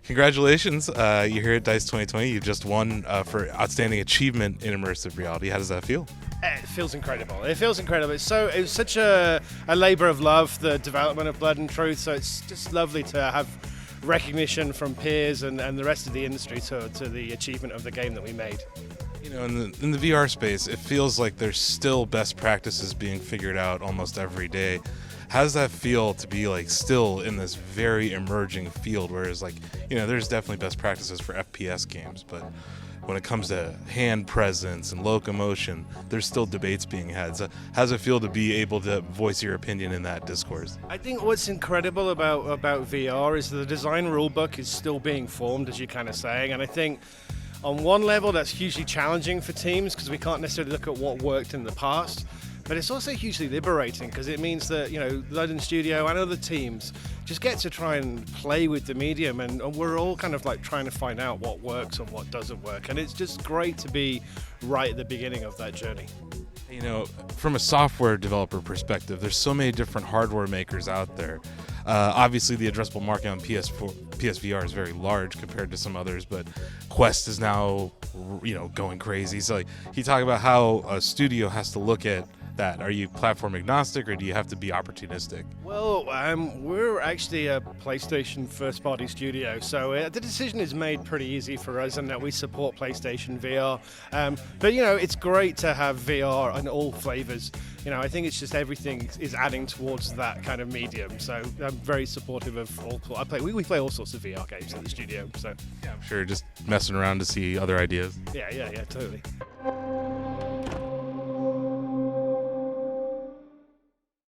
Congratulations, you're here at DICE 2020. You just won for Outstanding Achievement in Immersive Reality. How does that feel? It feels incredible. It feels incredible. It was such a labor of love, the development of Blood and Truth, so it's just lovely to have recognition from peers and the rest of the industry to the achievement of the game that we made. You know, in the VR space, it feels like there's still best practices being figured out almost every day. How does that feel to be like still in this very emerging field? Whereas, like, you know, there's definitely best practices for FPS games, but when it comes to hand presence and locomotion, there's still debates being had. So how does it feel to be able to voice your opinion in that discourse? I think what's incredible about VR is the design rulebook is still being formed, as you're kind of saying, and I think on one level that's hugely challenging for teams because we can't necessarily look at what worked in the past. But it's also hugely liberating because it means that, you know, London Studio and other teams just get to try and play with the medium, and we're all kind of like trying to find out what works and what doesn't work. And it's just great to be right at the beginning of that journey. You know, from a software developer perspective, there's so many different hardware makers out there. Obviously, the addressable market on PSVR is very large compared to some others, but Quest is now, you know, going crazy. So, like, can you talk about how a studio has to look at that? Are you platform agnostic, or do you have to be opportunistic? Well, we're actually a PlayStation first-party studio, so the decision is made pretty easy for us in that we support PlayStation VR. But, you know, it's great to have VR in all flavors. You know, I think it's just everything is adding towards that kind of medium, so I'm very supportive of all. We play all sorts of VR games in the studio, so. Yeah, I'm sure, just messing around to see other ideas. Yeah, totally.